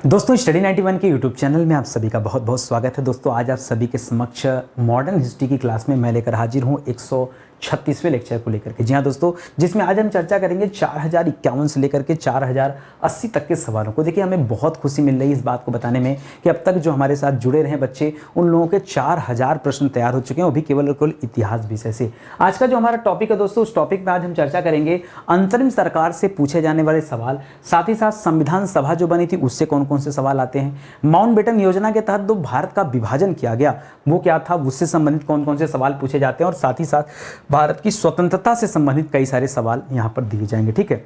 दोस्तों स्टडी 91 के YouTube channel में आप सभी का बहुत बहुत स्वागत है। दोस्तों आज आप सभी के समक्ष मॉडर्न हिस्ट्री की क्लास में मैं लेकर हाजिर हूँ 136वें लेक्चर को लेकर के। जी हाँ दोस्तों, जिसमें आज हम चर्चा करेंगे 4051 से लेकर के 4080 तक के सवालों को। देखिए हमें बहुत खुशी मिल रही है इस बात को बताने में कि अब तक जो हमारे साथ जुड़े रहे बच्चे, उन लोगों के 4000 प्रश्न तैयार हो चुके हैं, वो भी केवल और केवल इतिहास विषय से। आज का जो हमारा टॉपिक है दोस्तों, उस टॉपिक में आज हम चर्चा करेंगे अंतरिम सरकार से पूछे जाने वाले सवाल, साथ ही साथ संविधान सभा जो बनी थी उससे कौन कौन से सवाल आते हैं, माउंटबेटन योजना के तहत जो भारत का विभाजन किया गया वो क्या था, उससे संबंधित कौन कौन से सवाल पूछे जाते हैं, और साथ ही साथ भारत की स्वतंत्रता से संबंधित कई सारे सवाल यहाँ पर दिए जाएंगे। ठीक है,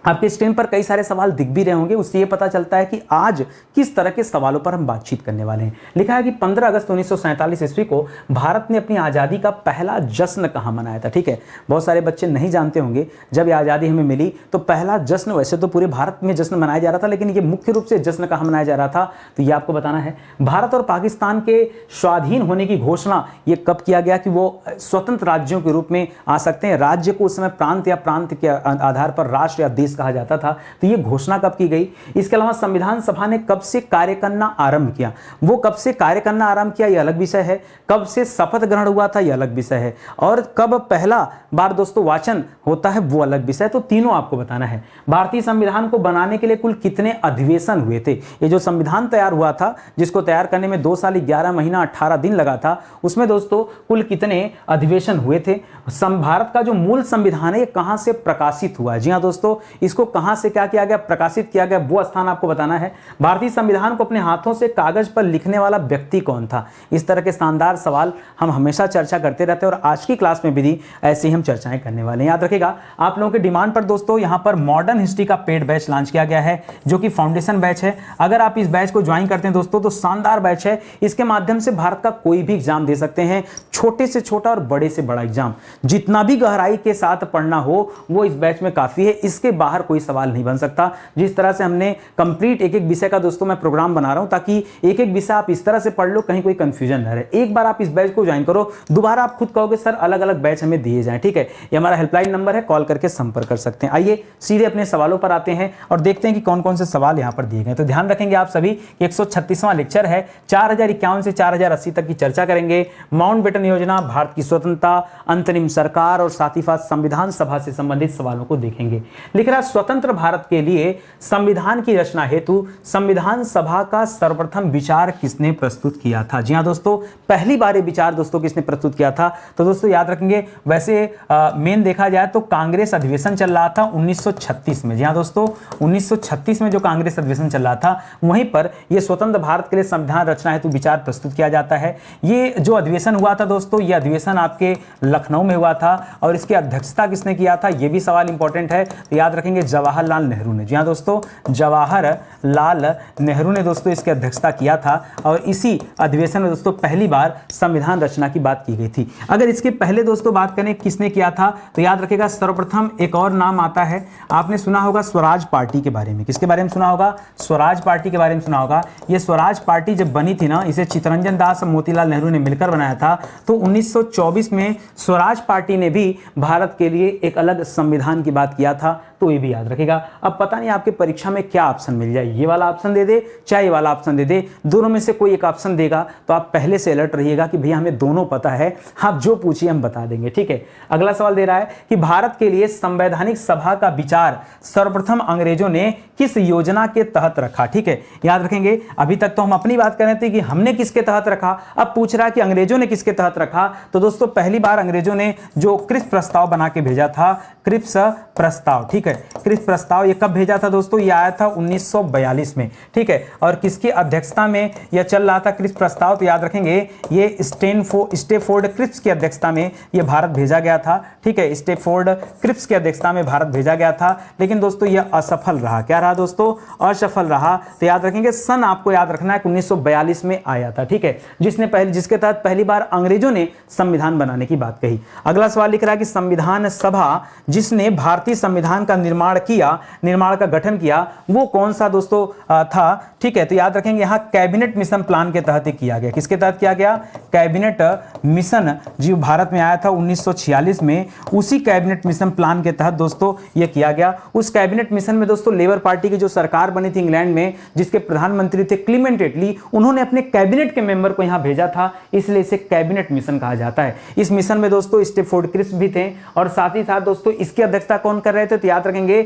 आपके स्क्रीन पर कई सारे सवाल दिख भी रहे होंगे, उससे ये पता चलता है कि आज किस तरह के सवालों पर हम बातचीत करने वाले हैं। लिखा है कि 15 अगस्त 1947 ईस्वी को भारत ने अपनी आज़ादी का पहला जश्न कहाँ मनाया था। ठीक है, बहुत सारे बच्चे नहीं जानते होंगे जब ये आज़ादी हमें मिली तो पहला जश्न, वैसे तो पूरे भारत में जश्न मनाया जा रहा था, लेकिन ये मुख्य रूप से जश्न कहाँ मनाया जा रहा था तो ये आपको बताना है। भारत और पाकिस्तान के स्वाधीन होने की घोषणा ये कब किया गया कि वो स्वतंत्र राज्यों के रूप में आ सकते हैं। राज्य को उस समय प्रांत या प्रांत के आधार पर राष्ट्र या देश कहा जाता था, तो यह घोषणा कब की गई। इसके अलावा संविधान सभा ने कब से कार्य करना आरंभ किया, वो कब से कार्य करना आरंभ किया यह अलग विषय है। कब से शपथ ग्रहण हुआ था यह अलग विषय है, और कब पहला बार दोस्तों वाचन होता है वो अलग विषय है। तो तीनों आपको बताना है। भारतीय संविधान को बनाने के लिए कुल कितने अधिवेशन हुए थे। ये जो संविधान तैयार हुआ था, जिसको तैयार करने में 2 साल 11 महीना 18 दिन लगा था, उसमें दोस्तों कुल कितने अधिवेशन हुए थे। भारत का जो मूल संविधान है ये कहां से प्रकाशित हुआ है। जी हाँ दोस्तों, इसको कहां से क्या किया गया, प्रकाशित किया गया, वो स्थान आपको बताना है। भारतीय संविधान को अपने हाथों से कागज पर लिखने वाला व्यक्ति कौन था। इस तरह के शानदार सवाल हम हमेशा चर्चा करते रहते हैं, और आज की क्लास में भी ऐसे ही हम चर्चाएं करने वाले हैं। याद रखिएगा, आप लोगों के डिमांड पर दोस्तों यहां पर मॉडर्न हिस्ट्री का पेड बैच लॉन्च किया गया है, जो कि फाउंडेशन बैच है। अगर आप इस बैच को ज्वाइन करते हैं दोस्तों तो शानदार बैच है। इसके माध्यम से भारत का कोई भी एग्जाम दे सकते हैं, छोटे से छोटा और बड़े से बड़ा एग्जाम। जितना भी गहराई के साथ पढ़ना हो वो इस बैच में काफी है, इसके बाहर कोई सवाल नहीं बन सकता। जिस तरह से हमने कंप्लीट एक एक विषय का दोस्तों मैं प्रोग्राम बना रहा हूं, ताकि एक एक विषय आप इस तरह से पढ़ लो कहीं कोई कंफ्यूजन न रहे। एक बार आप इस बैच को ज्वाइन करो, दोबारा आप खुद कहोगे सर अलग अलग बैच हमें दिए जाएं। ठीक है, ये हमारा हेल्पलाइन नंबर है, कॉल करके संपर्क कर सकते हैं। आइए सीधे अपने सवालों पर आते हैं और देखते हैं कि कौन कौन से सवाल यहां पर दिए गए। तो ध्यान रखेंगे आप सभी, 136वां लेक्चर है, 4051 से 4080 तक की चर्चा करेंगे। माउंटबेटन योजना, भारत की स्वतंत्रता, अंतरिम सरकार और साथ ही साथ संविधान सभा से संबंधित सवालों को देखेंगे। लिख रहा स्वतंत्र भारत के लिए संविधान की रचना हेतु संविधान सभा का सर्वप्रथम विचार किसने प्रस्तुत किया था। जी हां दोस्तों, पहली बार ये विचार दोस्तों किसने प्रस्तुत किया था तो दोस्तों याद रखेंगे, वैसे मेन देखा जाए तो कांग्रेस अधिवेशन चल रहा था 1936 में। जी हां दोस्तों, 1936 में जो कांग्रेस अधिवेशन चल रहा था वहीं पर यह स्वतंत्र भारत के लिए संविधान रचना हेतु विचार प्रस्तुत किया जाता है। ये जो अधिवेशन हुआ था दोस्तों, ये अधिवेशन आपके लखनऊ में हुआ था, और इसकी अध्यक्षता किसने किया था ये भी सवाल इंपॉर्टेंट है, तो याद रखेंगे जवाहरलाल नेहरू ने। जी हाँ दोस्तों, जवाहरलाल नेहरू ने दोस्तों इसकी अध्यक्षता किया था, और इसी अधिवेशन में दोस्तों पहली बार संविधान रचना की बात की गई थी। अगर इसके पहले दोस्तों बात करें किसने किया था तो याद रखेगा सर्वप्रथम एक और नाम आता है, आपने सुना होगा स्वराज पार्टी के बारे में। किसके बारे में सुना होगा, स्वराज पार्टी के बारे में सुना होगा। ये स्वराज पार्टी जब बनी थी ना, इसे चित्तरंजन दास और मोतीलाल नेहरू ने मिलकर बनाया था। तो 1924 में स्वराज पार्टी ने भी भारत के लिए एक अलग संविधान की बात किया था, तो ये भी याद रखेगा। अब पता नहीं आपके परीक्षा में क्या ऑप्शन मिल जाए, ये वाला ऑप्शन दे दे चाहे ये वाला ऑप्शन दे दे, दोनों में से कोई एक ऑप्शन देगा तो आप पहले से अलर्ट रहिएगा कि भैया हमें दोनों पता है, आप जो पूछिए हम बता देंगे। ठीक है, अगला सवाल दे रहा है कि भारत के लिए संवैधानिक सभा का विचार सर्वप्रथम अंग्रेजों ने किस योजना के तहत रखा। ठीक है, याद रखेंगे, अभी तक तो हम अपनी बात कर रहे थे कि हमने किसके तहत रखा, अब पूछ रहा है कि अंग्रेजों ने किसके तहत रखा। तो दोस्तों पहली बार अंग्रेजों ने जो क्रिप्स प्रस्ताव बना के भेजा था, क्रिप्स प्रस्ताव। ठीक है, क्रिप्स प्रस्ताव ये कब भेजा था दोस्तों, ये आया था 1942 में। ठीक है, और किसकी अध्यक्षता में यह चल रहा था क्रिप्स प्रस्ताव, तो याद रखेंगे ये स्टेफोर्ड क्रिप्स की अध्यक्षता में ये भारत भेजा गया था। ठीक है, स्टेफोर्ड क्रिप्स की अध्यक्षता में भारत भेजा गया था, लेकिन दोस्तों यह असफल रहा। क्या रहा दोस्तों, असफल रहा। तो याद रखेंगे सन आपको याद रखना है 1942 में आया था। ठीक है, जिसके तहत पहली बार अंग्रेजों ने संविधान बनाने की बात कही। अगला सवाल लिख रहा है कि संविधान सभा जिसने भारतीय संविधान का निर्माण का गठन किया, वो कौन सा दोस्तों था, ठीक है। तो याद रखेंगे यहाँ कैबिनेट मिशन प्लान के तहत किया गया। किसके तहत किया गया? कैबिनेट मिशन जो भारत में आया था 1946 में, उसी कैबिनेट मिशन प्लान के तहत दोस्तों ये किया गया। उस कैबिनेट मिशन में दोस्तों लेबर पार्टी की जो सरकार बनी थी इंग्लैंड में, जिसके प्रधानमंत्री थे क्लीमेंट एटली, उन्होंने अपने कैबिनेट के मेंबर को यहाँ भेजा था, इसलिए इसे कैबिनेट मिशन कहा जाता है। इस मिशन में दोस्तों स्टेफोर्ड क्रिस्प भी थे, और साथ ही साथ दोस्तों इसकी अध्यक्षता कौन कर रहे थे? तो याद रखेंगे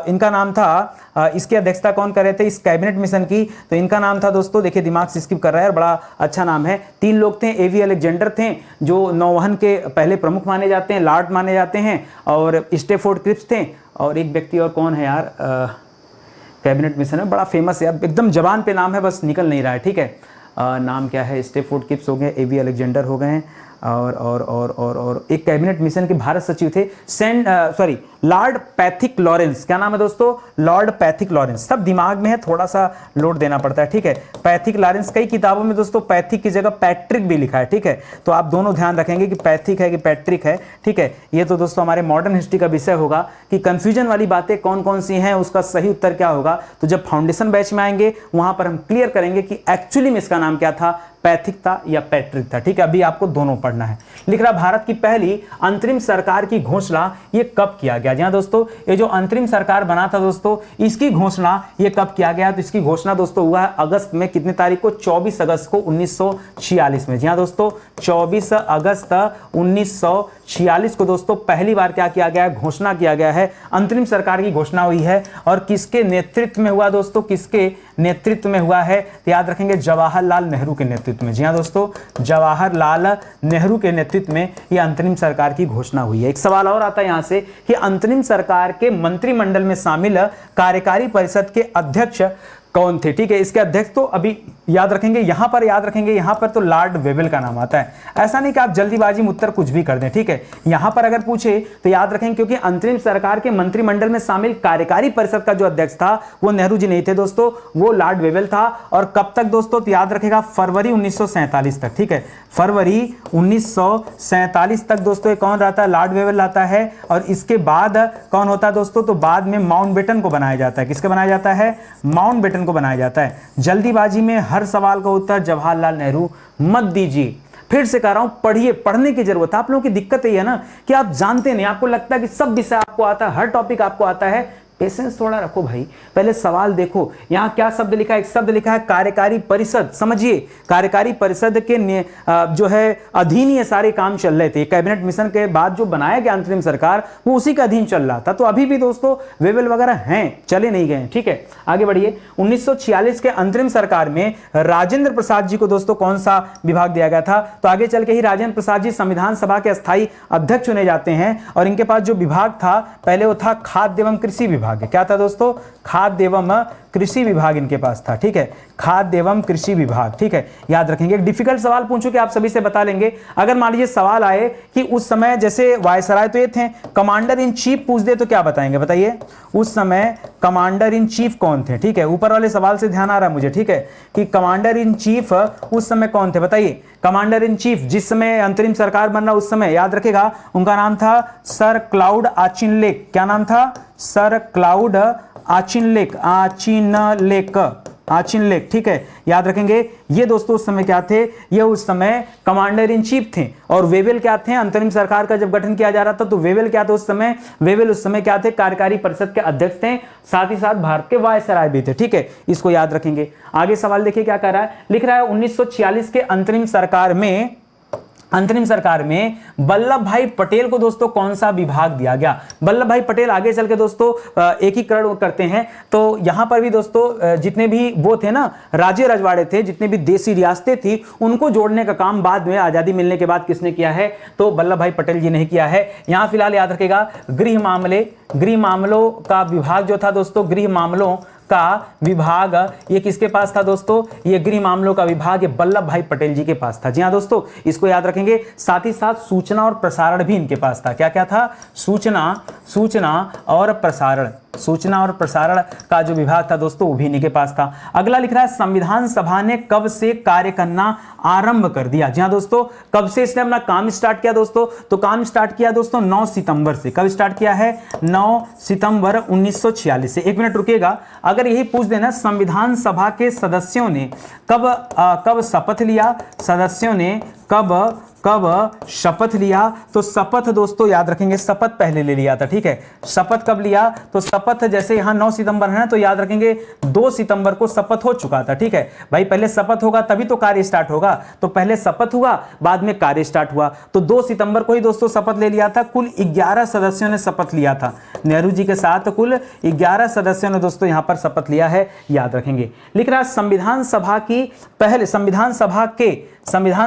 इनका नाम था, इसकी अध्यक्षता कौन कर रहे थे इस कैबिनेट मिशन की? तो इनका नाम था दोस्तों, देखिए दिमाग से स्किप कर रहा है, बड़ा अच्छा नाम है। 3 लोग थे। एवी अलेक्जेंडर थे जो नौवहन के पहले प्रमुख माने जाते हैं, लॉर्ड माने जाते हैं, और स्टेफोर्ड क्रिप्स थे, और एक व्यक्ति और कौन है यार, कैबिनेट मिशन है, बड़ा फेमस है, अब एकदम जबान पे नाम है, बस निकल नहीं रहा है, ठीक है। नाम क्या है? स्टेफोर्ड क्रिप्स हो गए, एवी अलेक्जेंडर हो गए, और एक कैबिनेट मिशन के भारत सचिव थे लॉर्ड पैथिक लॉरेंस। क्या नाम है दोस्तों? Lord Pethick Lawrence. सब दिमाग में है, थोड़ा सा लोड देना पड़ता है, ठीक है। पैथिक लॉरेंस, कई किताबों में दोस्तों पैथिक की जगह पैट्रिक भी लिखा है, ठीक है। तो आप दोनों ध्यान रखेंगे कि पैथिक है कि पैट्रिक है, ठीक है। ये तो दोस्तों हमारे मॉडर्न हिस्ट्री का विषय होगा कि कंफ्यूजन वाली बातें कौन कौन सी हैं, उसका सही उत्तर क्या होगा। तो जब फाउंडेशन बैच में आएंगे वहां पर हम क्लियर करेंगे कि एक्चुअली में इसका नाम क्या था, पैथिक था या पैट्रिक था, ठीक है। अभी आपको दोनों पढ़ना है। लिख रहा भारत की पहली अंतरिम सरकार की घोषणा ये कब किया गया? जी हाँ दोस्तों, ये जो अंतरिम सरकार बना था दोस्तों, इसकी घोषणा ये कब किया गया? तो इसकी घोषणा दोस्तों हुआ है अगस्त में, कितने तारीख को? 24 अगस्त को 1946 में। जी हाँ दोस्तों, 24 अगस्त 1946 को दोस्तों पहली बार क्या किया गया है? घोषणा किया गया है, अंतरिम सरकार की घोषणा हुई है। और किसके नेतृत्व में हुआ दोस्तों? किसके नेतृत्व में हुआ है? तो याद रखेंगे जवाहरलाल नेहरू के नेतृत्व में। जी हाँ दोस्तों, जवाहरलाल नेहरू के नेतृत्व में यह अंतरिम सरकार की घोषणा हुई है। एक सवाल और आता है यहां से कि अंतरिम सरकार के मंत्रिमंडल में शामिल कार्यकारी परिषद के अध्यक्ष कौन थे? ठीक है, इसके अध्यक्ष तो अभी याद रखेंगे, यहां पर तो लॉर्ड वेवेल का नाम आता है। ऐसा नहीं कि आप जल्दीबाजी में उत्तर कुछ भी कर दें, ठीक है। यहां पर अगर पूछे तो याद रखेंगे, क्योंकि अंतरिम सरकार के मंत्रिमंडल में शामिल कार्यकारी परिषद का जो अध्यक्ष था वो नेहरू जी नहीं थे दोस्तों, वो लॉर्ड वेवेल था। और कब तक दोस्तों? तो याद रखेगा फरवरी 1947 तक, ठीक है। फरवरी 1947 तक दोस्तों कौन रहता है? लॉर्ड वेवेल रहता है। और इसके बाद कौन होता है दोस्तों? तो बाद में माउंटबेटन को बनाया जाता है। किसके बनाया जाता है? माउंटबेटन को बनाया जाता है। जल्दीबाजी में हर सवाल का उत्तर जवाहरलाल नेहरू मत दीजिए। फिर से कह रहा हूं, पढ़िए, पढ़ने की जरूरत है। आप लोगों की दिक्कत ये है ना कि आप जानते नहीं, आपको लगता है कि सब विषय आपको आता है, हर टॉपिक आपको आता है। पेशेंस थोड़ा रखो भाई, पहले सवाल देखो। यहां क्या शब्द लिखा है? एक शब्द लिखा है कार्यकारी परिषद। समझिए, कार्यकारी परिषद के जो है अधीन ये सारे काम चल रहे थे। कैबिनेट मिशन के बाद जो बनाया गया अंतरिम सरकार, वो उसी का अधीन चल रहा था। तो अभी भी दोस्तों वेवेल वगैरह हैं, चले नहीं गए, ठीक है। आगे बढ़िए। 1946 के अंतरिम सरकार में राजेंद्र प्रसाद जी को दोस्तों कौन सा विभाग दिया गया था? तो आगे चल के ही राजेंद्र प्रसाद जी संविधान सभा के अस्थायी अध्यक्ष चुने जाते हैं। और इनके पास जो विभाग था पहले, वो था खाद्य एवं कृषि विभाग। क्या था दोस्तों? खाद्य एवं कृषि विभाग इनके पास था, ठीक है। खाद्य एवं कृषि विभाग, ठीक है। याद रखेंगे। एक डिफिकल्ट सवाल पूछो कि आप सभी से बता लेंगे। अगर मान लीजिए सवाल आए कि उस समय जैसे वायसराय तो ये थे, कमांडर इन चीफ पूछ दे तो क्या बताएंगे? बताइए, उस समय कमांडर इन चीफ कौन थे? ठीक है, ऊपर वाले सवाल से ध्यान आ रहा है मुझे, ठीक है, कि कमांडर इन चीफ उस समय कौन थे? बताइए। कमांडर इन चीफ जिस समय अंतरिम सरकार बन रहा उस समय, याद रखेगा, उनका नाम था सर क्लाउड आचिनलेक। क्या नाम था? सर क्लाउड आचिनलेक, ठीक है। याद रखेंगे। ये दोस्तों उस समय क्या थे? ये उस समय कमांडर इन चीफ थे। और वेवेल क्या थे? अंतरिम सरकार का जब गठन किया जा रहा था तो वेवेल क्या थे उस समय? वेवेल उस समय क्या थे? कार्यकारी परिषद के अध्यक्ष थे, साथ ही साथ भारत के वायसराय भी थे, ठीक है। इसको याद रखेंगे। आगे सवाल देखिए क्या कर रहा है, लिख रहा है 1946 के अंतरिम सरकार में वल्लभ भाई पटेल को दोस्तों कौन सा विभाग दिया गया? वल्लभ भाई पटेल आगे चल के दोस्तों एकीकरण करते हैं। तो यहां पर भी दोस्तों जितने भी वो थे ना, राज्य रजवाड़े थे, जितने भी देसी रियासतें थी, उनको जोड़ने का काम बाद में आजादी मिलने के बाद किसने किया है? तो वल्लभ भाई पटेल जी ने किया है। यहां फिलहाल याद रखेगा, गृह मामलों का विभाग जो था दोस्तों, गृह मामलों का विभाग ये किसके पास था दोस्तों? ये गृह मामलों का विभाग ये वल्लभ भाई पटेल जी के पास था। जी हाँ दोस्तों, इसको याद रखेंगे। साथ ही साथ सूचना और प्रसारण भी इनके पास था। क्या क्या था? सूचना और प्रसारण। सूचना और प्रसारण का जो विभाग था दोस्तों वो भी इन्हीं के पास था। अगला लिख रहा है संविधान सभा ने कब से कार्य करना आरंभ कर दिया। जी हाँ दोस्तों, कब से इसने अपना काम स्टार्ट किया दोस्तों, तो काम स्टार्ट किया दोस्तों 9 सितंबर से। कब स्टार्ट किया है, 9 सितंबर 1946 से। एक मिनट रुकिएगा, अगर यही पूछ देना संविधान सभा के सदस्यों ने कब शपथ लिया, सदस्यों ने कब शपथ लिया, तो शपथ दोस्तों याद रखेंगे शपथ पहले ले लिया था। ठीक है, शपथ कब लिया, तो शपथ जैसे यहां 9 सितंबर है ना, तो याद रखेंगे 2 सितंबर को शपथ हो चुका था। ठीक है भाई, पहले शपथ होगा तभी तो कार्य स्टार्ट होगा, तो पहले शपथ हुआ बाद में कार्य स्टार्ट हुआ, तो 2 सितंबर को ही दोस्तों शपथ ले लिया था। कुल 11 सदस्यों ने शपथ लिया था, नेहरू जी के साथ कुल 11 सदस्यों ने दोस्तों यहां पर शपथ लिया है, याद रखेंगे। लिख रहा है संविधान सभा की पहले संविधान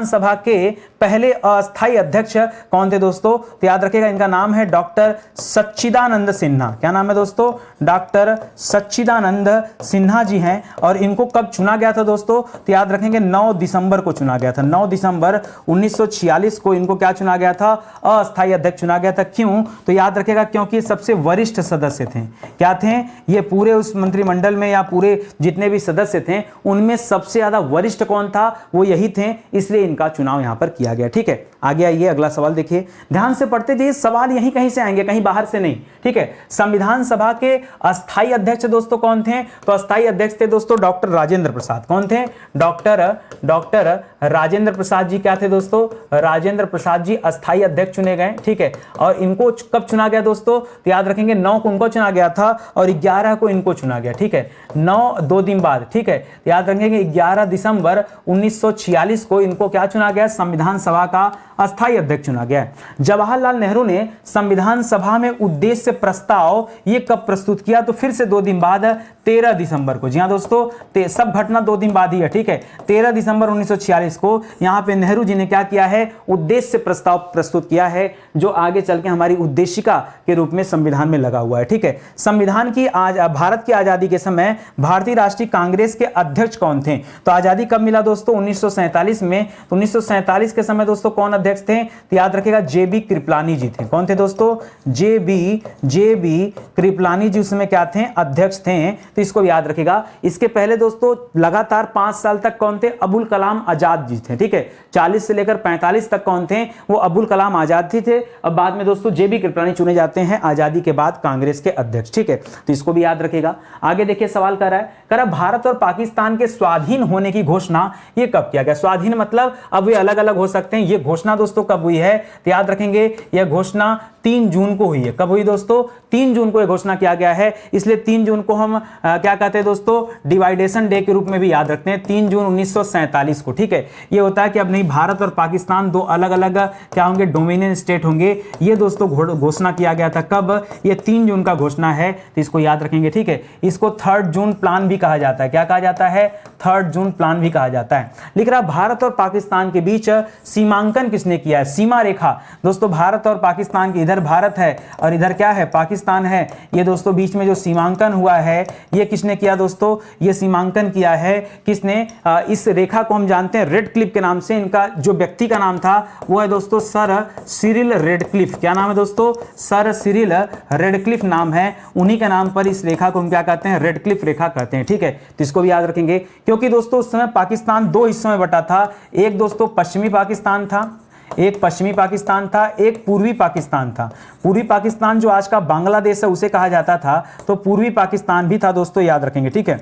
सभा के पहले अस्थायी अध्यक्ष कौन थे दोस्तों, तो याद रखिएगा इनका नाम है डॉक्टर सच्चिदानंद सिन्हा। क्या नाम है दोस्तों, डॉक्टर सच्चिदानंद सिन्हा जी हैं। और इनको कब चुना गया था दोस्तों, तो याद रखेंगे 9 दिसंबर को चुना गया था। 9 दिसंबर 1946 को इनको क्या चुना गया था, अस्थायी अध्यक्ष चुना गया था। क्यों, तो याद रखिएगा क्योंकि सबसे वरिष्ठ सदस्य थे। क्या थे ये, पूरे उस मंत्रिमंडल में या पूरे जितने भी सदस्य थे उनमें सबसे ज्यादा वरिष्ठ कौन था, वो यही थे, इसलिए इनका चुनाव यहां पर किया गया। ठीक है, आगे आइए अगला सवाल देखिए, ध्यान से पढ़ते जाइए, सवाल यहीं कहीं से आएंगे, कहीं बाहर से नहीं। ठीक है, संविधान सभा के अस्थायी अध्यक्ष दोस्तों कौन थे, तो अस्थायी अध्यक्ष थे दोस्तों डॉक्टर राजेंद्र प्रसाद। कौन थे, डॉक्टर राजेंद्र प्रसाद जी। क्या थे दोस्तों, राजेंद्र प्रसाद जी अस्थायी अध्यक्ष चुने गए। ठीक है, और इनको कब चुना गया दोस्तों, तो याद रखेंगे 9 को उनको चुना गया था और 11 को इनको चुना गया। ठीक है, 2 दिन बाद। ठीक है, याद रखेंगे 11 दिसंबर 1946 को इनको क्या चुना गया, संविधान सभा का अस्थायी अध्यक्ष चुना गया। जवाहरलाल नेहरू ने संविधान सभा में उद्देश्य प्रस्ताव ये कब प्रस्तुत किया, तो फिर से 2 दिन बाद 13 दिसंबर को। जी हाँ दोस्तों, सब घटना 2 दिन बाद ही है। ठीक है, 13 दिसंबर 1946 को यहां पे नेहरू जी ने क्या किया है, उद्देश्य प्रस्ताव प्रस्तुत किया है, जो आगे चल के हमारी उद्देशिका के रूप में संविधान में लगा हुआ है। ठीक है, संविधान की भारत की आजादी के समय भारतीय राष्ट्रीय कांग्रेस के अध्यक्ष कौन थे, तो आजादी कब मिला दोस्तों, 1947 में। तो 1947 के समय दोस्तों कौन अध्यक्ष थे, तो याद रखिएगा JB कृपलानी जी थे। कौन थे दोस्तों, JB कृपलानी जी उस समय क्या थे, अध्यक्ष थे, तो इसको याद रखिएगा। इसके पहले दोस्तों लगातार 5 साल तक कौन थे, अबुल कलाम आजाद जी थे। ठीक है, 40 से लेकर 45 तक कौन थे, वो अबुल कलाम आजाद जी थे। अब बाद में दोस्तों JB कृपलानी चुने जाते हैं आजादी के बाद कांग्रेस के अध्यक्ष। ठीक है, तो इसको भी याद रखिएगा। आगे देखिए सवाल कर रहा है, भारत और पाकिस्तान के स्वाधीन होने की घोषणा ये कब किया गया। स्वाधीन मतलब अब वे अलग अलग हो सकते हैं। ये घोषणा दोस्तों कब हुई है, तो याद रखेंगे यह घोषणा 3 जून को हुई है। कब हुई दोस्तों, 3 जून को यह घोषणा किया गया है, इसलिए 3 जून को हम क्या कहते हैं दोस्तों, डिवाइडेशन डे के रूप में भी याद रखते हैं, 3 जून 1947 को। ठीक है, ये होता है कि अब नहीं भारत और पाकिस्तान 2 अलग अलग क्या होंगे, डोमिनियन स्टेट होंगे। ये दोस्तों घोषणा किया गया था कब, ये 3 जून का घोषणा है, तो इसको याद रखेंगे। ठीक है, इसको 3rd जून प्लान भी कहा जाता है। क्या कहा जाता है, 3rd जून प्लान भी कहा जाता है। लिख रहा भारत और पाकिस्तान के बीच सीमांकन किसने किया है, सीमा रेखा दोस्तों, भारत और पाकिस्तान की, इधर भारत है और इधर क्या है, पाकिस्तान है। ये दोस्तों बीच में जो सीमांकन हुआ है ये किसने किया दोस्तों, ये सीमांकन किया है किसने, इस रेखा को हम जानते हैं रेड क्लिफ के नाम से। इनका जो व्यक्ति का नाम था वो है दोस्तों सर सिरिल रेडक्लिफ। क्या नाम है दोस्तों, सर सिरिल रेडक्लिफ नाम है, उन्हीं के नाम पर इस रेखा को हम क्या कहते हैं, रेडक्लिफ रेखा कहते हैं। ठीक है, तो इसको भी याद रखेंगे, क्योंकि दोस्तों उस समय पाकिस्तान 2 हिस्सों में बटा था। एक दोस्तों पश्चिमी पाकिस्तान था, एक पश्चिमी पाकिस्तान था, एक पूर्वी पाकिस्तान था। पूर्वी पाकिस्तान जो आज का बांग्लादेश है उसे कहा जाता था, तो पूर्वी पाकिस्तान भी था दोस्तों, याद रखेंगे। ठीक है,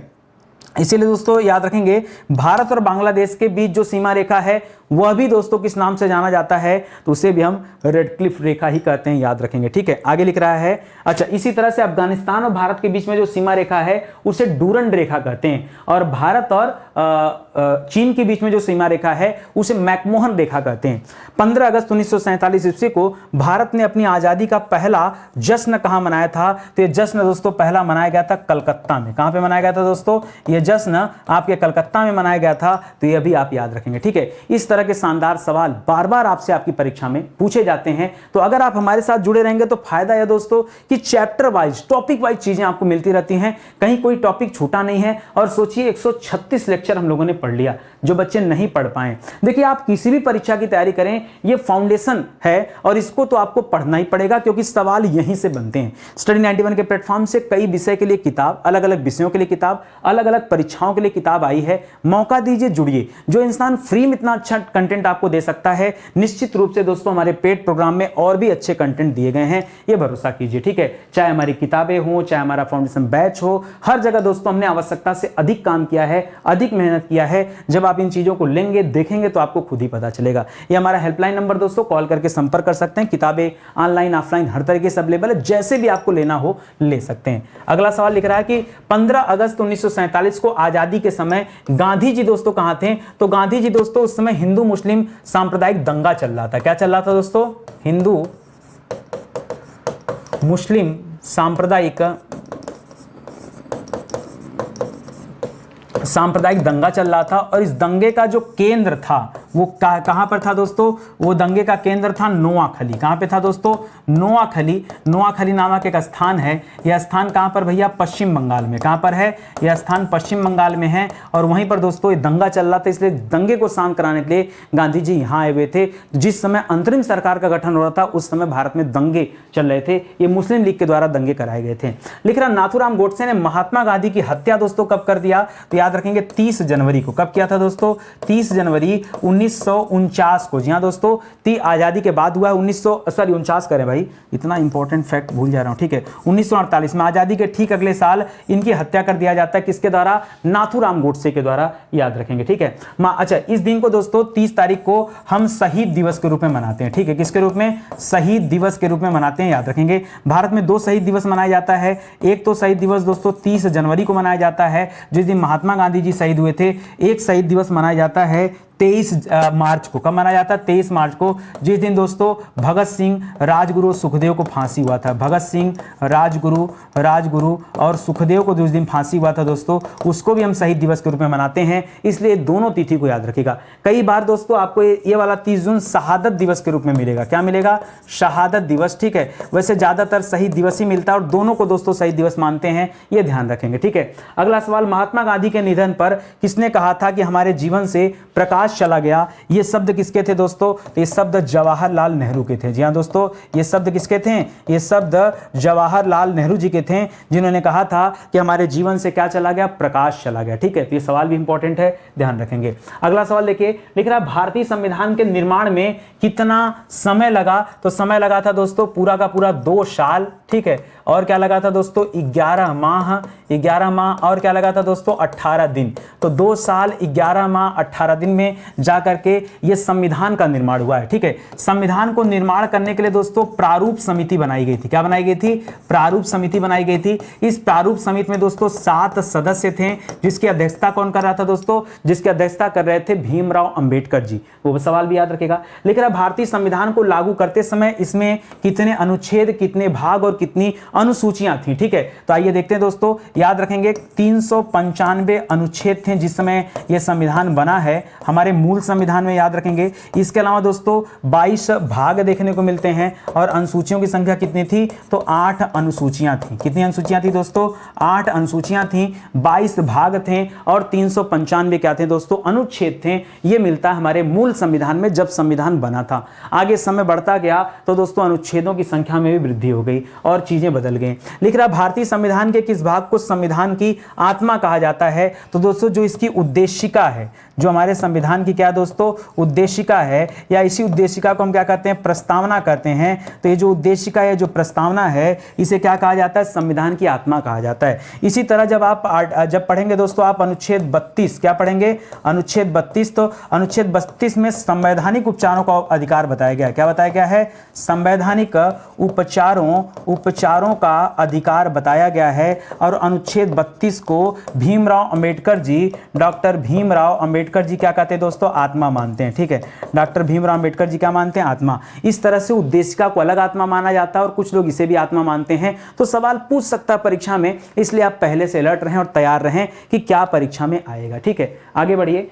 इसीलिए दोस्तों याद रखेंगे भारत और बांग्लादेश के बीच जो सीमा रेखा है वह भी दोस्तों किस नाम से जाना जाता है, तो उसे भी हम रेडक्लिफ रेखा ही कहते हैं, याद रखेंगे। ठीक है, आगे लिख रहा है, अच्छा इसी तरह से अफगानिस्तान और भारत के बीच में जो सीमा रेखा है उसे डूरंड रेखा कहते हैं, और भारत और चीन के बीच में जो सीमा रेखा है उसे मैकमोहन रेखा कहते हैं। 15 अगस्त 1947 ईस्वी को भारत ने अपनी आजादी का पहला जश्न कहां मनाया था, तो यह जश्न दोस्तों पहला मनाया गया था कलकत्ता में। कहां पे मनाया गया था दोस्तों, यह जश्न आपके कलकत्ता में मनाया गया था, तो यह भी आप याद रखेंगे। ठीक है, इस तरह तरह के शानदार सवाल बार बार आपसे आपकी परीक्षा में पूछे जाते हैं। तो अगर आप हमारे साथ जुड़े रहेंगे तो फायदा है दोस्तों कि चैप्टर वाइज, टॉपिक वाइज चीजें आपको मिलती रहती हैं, कहीं कोई टॉपिक छूटा नहीं है। और सोचिए 136 लेक्चर हम लोगों ने पढ़ लिया, जो बच्चे नहीं पढ़ पाए। देखिए आप किसी भी परीक्षा की तैयारी करें, ये फाउंडेशन है और इसको तो आपको पढ़ना ही पड़ेगा, क्योंकि सवाल यहीं से बनते हैं। स्टडी 91 के प्लेटफॉर्म से कई विषय के लिए किताब, अलग अलग विषयों के लिए किताब, अलग अलग परीक्षाओं के लिए किताब आई है। मौका दीजिए, जुड़िए। जो इंसान फ्री में इतना अच्छा कंटेंट आपको दे सकता है, निश्चित रूप से दोस्तों हमारे पेड प्रोग्राम में और भी अच्छे कंटेंट दिए गए हैं, ये भरोसा कीजिए। ठीक है, चाहे हमारी किताबें हो, चाहे हमारा फाउंडेशन बैच हो, हर जगह दोस्तों हमने आवश्यकता से अधिक काम किया है, अधिक मेहनत किया है। जब आप इन चीजों को लेंगे, देखेंगे, तो आपको खुद ही पता चलेगा। ये हमारा हेल्पलाइन नंबर दोस्तों, कॉल करके संपर्क कर सकते हैं। किताबें ऑनलाइन ऑफलाइन हर तरीके से अवेलेबल है, जैसे भी आपको लेना हो ले सकते हैं। अगला सवाल लिख रहा है कि 15 अगस्त 1947 को आजादी के समय गांधी जी दोस्तों कहां थे? तो गांधी जी दोस्तों उस समय हिंदू मुस्लिम सांप्रदायिक दंगा चल रहा था। क्या चल रहा था दोस्तों? हिंदू मुस्लिम सांप्रदायिक दंगा चल रहा था। और इस दंगे का जो केंद्र था वो कहां पर था दोस्तों? वो दंगे का केंद्र था नोआखली। कहां पे था दोस्तों? नोआखली। नोआखली नामक एक स्थान है। यह स्थान कहां पर भैया? पश्चिम बंगाल में। कहां पर है? यह स्थान पश्चिम बंगाल में है। और वहीं पर दोस्तों ये दंगा चल रहा था, इसलिए दंगे को शांत कराने के लिए गांधी जी यहां आए हुए थे। जिस समय अंतरिम सरकार का गठन हो रहा था, उस समय भारत में दंगे चल रहे थे। ये मुस्लिम लीग के द्वारा दंगे कराए गए थे। लिख रहा नाथूराम गोडसे ने महात्मा गांधी की हत्या दोस्तों कब कर दिया? तो याद रखेंगे 30 जनवरी को। कब किया था दोस्तों? 30 जनवरी 1949 को। जी हाँ दोस्तों, आजादी के बाद हुआ है। 1949 करें भाई, इतना इंपॉर्टेंट फैक्ट भूल जा रहा हूं। ठीक है, 1948 में आजादी के ठीक अगले साल इनकी हत्या कर दिया जाता है। किसके द्वारा? नाथूराम गोडसे के द्वारा, याद रखेंगे। ठीक है, अच्छा इस दिन को दोस्तों 30 तारीख को हम शहीद दिवस के रूप में मनाते हैं। ठीक है, किसके रूप में? शहीद दिवस के रूप में मनाते हैं, याद रखेंगे। भारत में 2 शहीद दिवस मनाया जाता है। एक तो शहीद दिवस दोस्तों 30 जनवरी को मनाया जाता है, जिस दिन महात्मा गांधी जी शहीद हुए थे। एक शहीद दिवस मनाया जाता है 23 मार्च को। कब मनाया जाता है? 23 मार्च को, जिस दिन दोस्तों भगत सिंह, राजगुरु, सुखदेव को फांसी हुआ था। भगत सिंह, राजगुरु और सुखदेव को जिस दिन फांसी हुआ था दोस्तों, उसको भी हम शहीद दिवस के रूप में मनाते हैं। इसलिए दोनों तिथि को याद रखिएगा। कई बार दोस्तों आपको ये वाला 30 जून शहादत दिवस के रूप में मिलेगा। क्या मिलेगा? शहादत दिवस। ठीक है, वैसे ज्यादातर शहीद दिवस ही मिलता है और दोनों को दोस्तों शहीद दिवस मानते हैं, ये ध्यान रखेंगे। ठीक है, अगला सवाल, महात्मा गांधी के निधन पर किसने कहा था कि हमारे जीवन से प्रकाश चला गया? ये शब्द किसके थे दोस्तों? तो ये शब्द जवाहरलाल नेहरू के थे। जी हाँ दोस्तों, ये शब्द किसके थे? ये शब्द जवाहरलाल नेहरू जी के थे, जिन्होंने कहा था कि हमारे जीवन से क्या चला गया? प्रकाश चला गया। ठीक है, तो ये सवाल भी इंपॉर्टेंट है, ध्यान रखेंगे। अगला सवाल देखिए, लिख रहा भारतीय संविधान के निर्माण में कितना समय लगा? तो समय लगा था दोस्तों पूरा का पूरा 2 साल। ठीक है, और क्या लगा था दोस्तों? 11 माह और क्या लगा था दोस्तों? 18 दिन। तो 2 साल 11 माह 18 दिन में जाकर के ये संविधान का निर्माण हुआ है। ठीक है, संविधान को निर्माण करने के लिए दोस्तों प्रारूप समिति बनाई गई थी। क्या बनाई गई थी? प्रारूप समिति बनाई गई थी। इस प्रारूप समिति में दोस्तों 7 सदस्य थे, जिसकी अध्यक्षता कौन कर रहा था दोस्तों? जिसकी अध्यक्षता कर रहे थे भीमराव अंबेडकर जी। वो सवाल भी याद रखेगा। लिख रहा भारतीय संविधान को लागू करते समय इसमें कितने अनुच्छेद, कितने भाग और कितनी अनुसूचियां थी? ठीक है, तो आइए देखते हैं दोस्तों, याद रखेंगे 395 अनुच्छेद थे जिस समय यह संविधान बना है, हमारे मूल संविधान में, याद रखेंगे। इसके अलावा दोस्तों 22 भाग देखने को मिलते हैं और अनुसूचियों की संख्या कितनी थी? तो 8 अनुसूचियां थी। कितनी अनुसूचियां थी दोस्तों? 8 अनुसूचियां थी, 22 भाग थे और 395 क्या थे दोस्तों? अनुच्छेद थे। यह मिलता है हमारे मूल संविधान में जब संविधान बना था। आगे समय बढ़ता गया तो दोस्तों अनुच्छेदों की संख्या में भी वृद्धि हो गई और चीजें बदल गई। लिख रहा भारतीय संविधान के किस भाग को संविधान की आत्मा कहा जाता है? तो दोस्तों जो इसकी उद्देशिका है, जो हमारे संविधान की क्या दोस्तों? उद्देशिका है, या इसी उद्देशिका को हम क्या कहते हैं? प्रस्तावना कहते हैं। तो ये जो उद्देशिका है, जो प्रस्तावना है, इसे क्या कहा जाता है? संविधान की आत्मा कहा जाता है। इसी तरह जब पढ़ेंगे दोस्तों आप अनुच्छेद 32, क्या पढ़ेंगे? अनुच्छेद 32। तो अनुच्छेद 32 में संवैधानिक उपचारों का अधिकार बताया गया है। क्या बताया गया है? संवैधानिक उपचारों का अधिकार बताया गया है। और अनुच्छेद 32 को भीमराव अंबेडकर जी, डॉक्टर भीमराव अंबेडकर जी क्या कहते हैं दोस्तों? आत्मा मानते हैं। ठीक है, डॉक्टर भीमराव अंबेडकर जी क्या मानते हैं? आत्मा। इस तरह से उद्देशिका को अलग आत्मा माना जाता है और कुछ लोग इसे भी आत्मा मानते हैं। तो सवाल पूछ सकता है परीक्षा में, इसलिए आप पहले से अलर्ट रहें और तैयार रहें कि क्या परीक्षा में आएगा। ठीक है, आगे बढ़िए।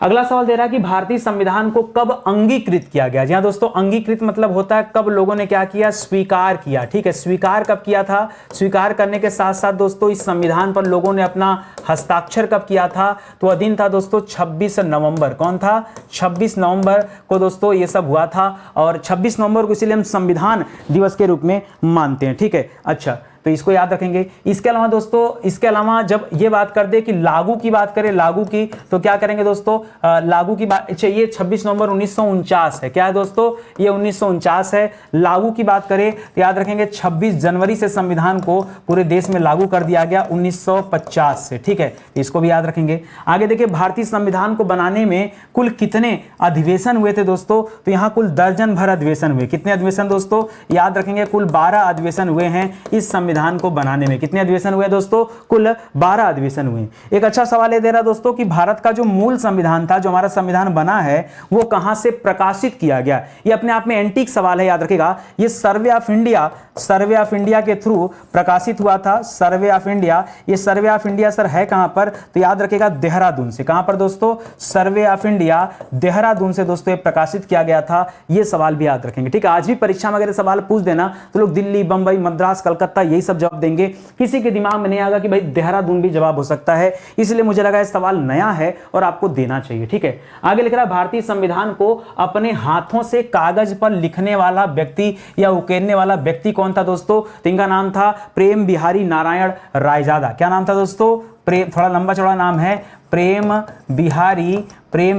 अगला सवाल दे रहा है कि भारतीय संविधान को कब अंगीकृत किया गया। जी हाँ दोस्तों, अंगीकृत मतलब होता है कब लोगों ने क्या किया, स्वीकार किया। ठीक है, स्वीकार कब किया था, स्वीकार करने के साथ साथ दोस्तों इस संविधान पर लोगों ने अपना हस्ताक्षर कब किया था, तो वह दिन था दोस्तों 26 नवंबर। कौन था, 26 नवंबर को दोस्तों ये सब हुआ था, और 26 नवंबर को इसीलिए हम संविधान दिवस के रूप में मानते हैं। ठीक है, अच्छा तो इसको याद रखेंगे। इसके अलावा दोस्तों, इसके अलावा जब ये बात कर दे कि लागू की बात करें, लागू की, तो क्या करेंगे दोस्तों, लागू की बात, अच्छा ये 26 नवंबर 1949 है। क्या है दोस्तों, ये 1949 है। लागू की बात करें तो याद रखेंगे 26 जनवरी से संविधान को पूरे देश में लागू कर दिया गया 1950 से। ठीक है, इसको भी याद रखेंगे। आगे देखिए, भारतीय संविधान को बनाने में कुल कितने अधिवेशन हुए थे दोस्तों, तो यहाँ कुल दर्जन भर अधिवेशन हुए। कितने अधिवेशन दोस्तों, याद रखेंगे कुल 12 अधिवेशन हुए हैं इस संविधान को बनाने में। कितने अधिवेशन हुए दोस्तों, कुल 12 अधिवेशन हुए। एक अच्छा सवाल ये दे रहा दोस्तों कि भारत का जो मूल संविधान था, जो हमारा संविधान बना है, वो कहां से प्रकाशित किया गया। ये अपने आप में एंटीक सवाल है, याद रखिएगा। ये सर्वे ऑफ इंडिया के थ्रू प्रकाशित हुआ था। सर्वे ऑफ इंडिया, ये सर्वे ऑफ इंडिया सर है कहां पर, तो याद रखिएगा देहरादून से। कहां पर दोस्तों, सर्वे ऑफ इंडिया देहरादून से दोस्तों प्रकाशित किया गया था। ये सवाल भी याद रखेंगे। ठीक है, आज भी परीक्षा में अगर सवाल पूछ देना तो लोग दिल्ली, बंबई, मद्रास, कलकत्ता यही सब जवाब देंगे। किसी के दिमाग में नहीं आएगा कि भाई देहरादून भी जवाब हो सकता है, इसलिए मुझे लगा इस सवाल नया है और आपको देना चाहिए। ठीक है, आगे लिख रहा है भारतीय संविधान को अपने हाथों से कागज पर लिखने वाला व्यक्ति या उकेरने वाला व्यक्ति कौन था दोस्तों, तो इनका नाम था प्रेम बिहारी नारायण रायजादा। क्या नाम था दोस्तों, प्रेम, थोड़ा लंबा चौड़ा नाम है, प्रेम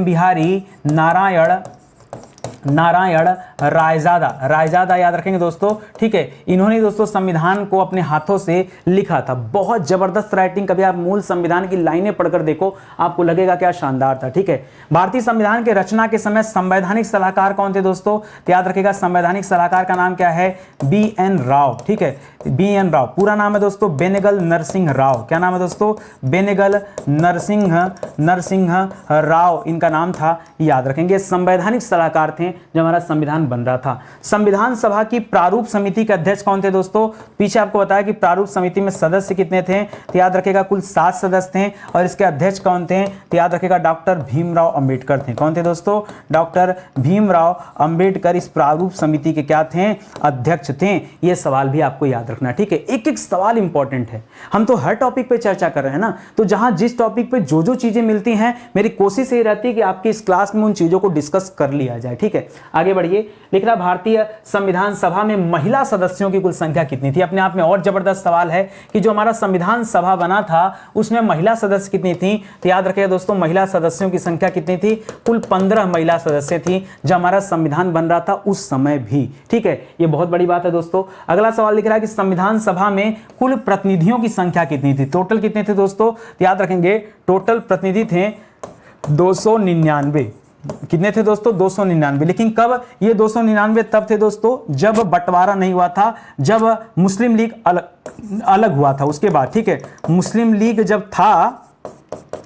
बिहारी नारायण रायजादा याद रखेंगे दोस्तों। ठीक है, इन्होंने दोस्तों संविधान को अपने हाथों से लिखा था। बहुत जबरदस्त राइटिंग, कभी आप मूल संविधान की लाइनें पढ़कर देखो, आपको लगेगा क्या शानदार था। ठीक है, भारतीय संविधान के रचना के समय संवैधानिक सलाहकार कौन थे दोस्तों, तो याद रखिएगा संवैधानिक सलाहकार का नाम क्या है, BN राव। ठीक है, BN राव, पूरा नाम है दोस्तों बेनेगल नरसिंह राव। क्या नाम है दोस्तों, बेनेगल नरसिंह राव इनका नाम था, याद रखेंगे। संवैधानिक सलाहकार थे जब हमारा संविधान बन रहा था। संविधान सभा की प्रारूप समिति के अध्यक्ष कौन थे दोस्तों, पीछे आपको बताया कि प्रारूप समिति में सदस्य कितने थे, तो याद रखेगा कुल 7 सदस्य थे, और इसके अध्यक्ष कौन थे, तो याद रखेगा डॉक्टर भीमराव अंबेडकर थे। कौन थे दोस्तों, डॉक्टर भीमराव अंबेडकर इस प्रारूप समिति के क्या थे, अध्यक्ष थे। यह सवाल भी आपको याद रखना। ठीक है, एक एक सवाल इंपॉर्टेंट है। हम तो हर टॉपिक पे चर्चा कर रहे हैं ना, तो जहां जिस टॉपिक पे जो जो चीजें मिलती हैं, मेरी कोशिश ये रहती है कि आपकी इस क्लास में उन चीजों को डिस्कस कर लिया जाए। ठीक है, आगे बढ़िए। लिख रहा भारतीय संविधान सभा में महिला सदस्यों की कुल संख्या कितनी थी। अपने आप में और जबरदस्त सवाल है कि जो हमारा संविधान सभा बना था उसमें महिला सदस्य कितनी थी, तो याद रखिएगा दोस्तों महिला सदस्यों की संख्या कितनी थी, कुल 15 महिला सदस्य थी जब हमारा संविधान बन रहा था उस समय भी। ठीक है, ये बहुत बड़ी बात है दोस्तों। अगला सवाल लिख रहा है कि संविधान सभा में कुल प्रतिनिधियों की संख्या कितनी थी, टोटल कितने थे दोस्तों, तो याद रखेंगे टोटल प्रतिनिधि थे 299। कितने थे दोस्तों, 299। लेकिन कब ये 299 तब थे दोस्तों जब बंटवारा नहीं हुआ था, जब मुस्लिम लीग अलग हुआ था उसके बाद। ठीक है, मुस्लिम लीग जब था,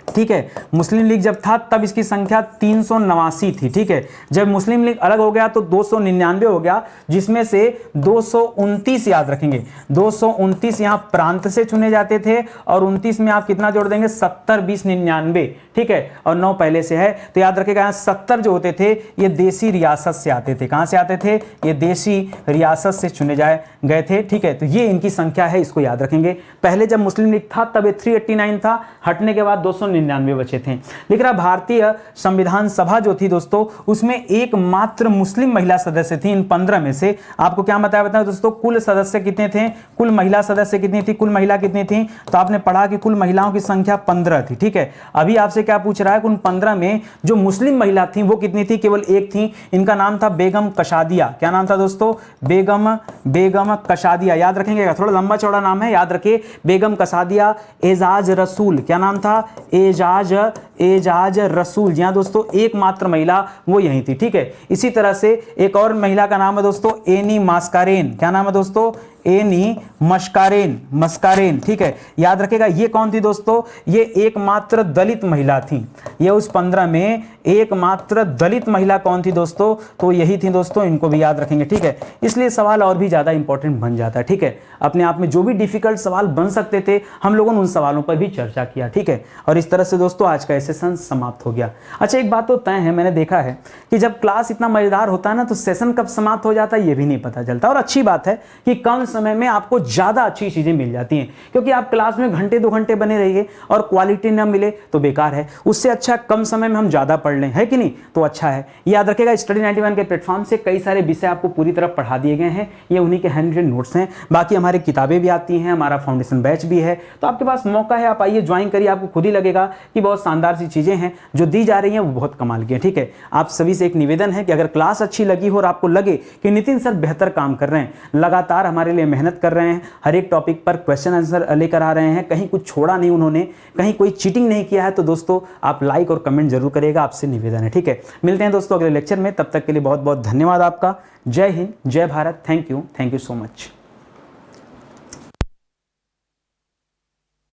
ठीक है, मुस्लिम लीग जब था तब इसकी संख्या 389 थी। ठीक है, जब मुस्लिम लीग अलग हो गया तो 299 हो गया, जिसमें से 229 याद रखेंगे, 229 यहां प्रांत से चुने जाते थे, और 29 में आप कितना जोड़ देंगे, 70 20 99। ठीक है, और 9 पहले से है, तो याद रखेगा यहां 70 जो होते थे ये देसी रियासत से आते थे। कहां से आते थे, ये देसी रियासत से चुने गए थे। ठीक है, तो ये इनकी संख्या है, इसको याद रखेंगे। पहले जब मुस्लिम लीग था तब ये 389 था, हटने के बाद 299 बचे थे। लिख रहा भारतीय संविधान सभा जो थी दोस्तों उसमें एकमात्र मुस्लिम महिला सदस्य थी इन 15 में से। आपको क्या बताया दोस्तों, कुल सदस्य कितने थे, कुल महिला सदस्य कितनी थी, कुल महिला कितनी थी, तो आपने पढ़ा कि कुल महिलाओं की संख्या 15 थी। ठीक है, अभी आपसे क्या पूछ रहा है, उन 15 में जो मुस्लिम महिला थी वो कितनी थी, केवल एक थी, इनका नाम था बेगम कशादिया। क्या नाम था दोस्तों, बेगम कशादिया। याद रखेंगे, थोड़ा लंबा चौड़ा नाम है, याद रखिए बेगम कशादिया। एजाज रसूल, क्या नाम था, एजाज रसूल। जी हाँ दोस्तों, एकमात्र महिला वो यही थी। ठीक है, इसी तरह से एक और महिला का नाम है दोस्तों एनी मास्कारेन। क्या नाम है दोस्तों, एनी मस्कारेन, ठीक है, याद रखेगा। ये कौन थी दोस्तों? ये एकमात्र दलित महिला थी। ये उस 15 में एकमात्र दलित महिला कौन थी दोस्तों? तो यही थी दोस्तों, इनको भी याद रखेंगे, ठीक है। इसलिए सवाल और भी ज्यादा इंपॉर्टेंट बन जाता है, ठीक है। अपने आप में जो भी डिफिकल्ट सवाल बन सकते थे, हम लोगों ने उन सवालों पर भी चर्चा किया, ठीक है। और इस तरह से दोस्तों आज का सेशन समाप्त हो गया। अच्छा, एक बात तो तय है, मैंने देखा है कि जब क्लास इतना मजेदार होता है ना, तो सेशन कब समाप्त हो जाता है ये भी नहीं पता चलता। और अच्छी बात है कि कम समय में आपको ज्यादा अच्छी चीजें मिल जाती हैं, क्योंकि आप क्लास में घंटे 2 घंटे बने रहिए और क्वालिटी ना मिले तो बेकार है। उससे अच्छा कम समय में हम ज्यादा पढ़ लें, है कि नहीं, तो अच्छा है। याद रखेगा, स्टडी 91 के प्लेटफॉर्म से कई सारे विषय आपको पूरी तरह पढ़ा दिए गए हैं। ये उन्हीं के हैंड रिटन नोट्स हैं। बाकी हमारी किताबें भी आती हैं, हमारा फाउंडेशन बैच भी है, तो आपके पास मौका है, आप आइए ज्वाइन करिए। आपको खुद ही लगेगा कि बहुत शानदार सी चीजें हैं जो दी जा रही हैं, वो बहुत कमाल की है, ठीक है। आप सभी से एक निवेदन है कि अगर क्लास अच्छी लगी हो और आपको लगे कि नितिन सर बेहतर काम कर रहे हैं, लगातार हमारे लिए मेहनत कर रहे हैं, हर एक टॉपिक पर क्वेश्चन आंसर लेकर आ रहे हैं, कहीं कुछ छोड़ा नहीं उन्होंने, कहीं कोई चीटिंग नहीं किया है, तो दोस्तों आप लाइक और कमेंट जरूर करिएगा, आपसे निवेदन है, ठीक है। मिलते हैं दोस्तों अगले लेक्चर में, तब तक के लिए बहुत बहुत धन्यवाद आपका। जय हिंद, जय Bharat, thank you so much.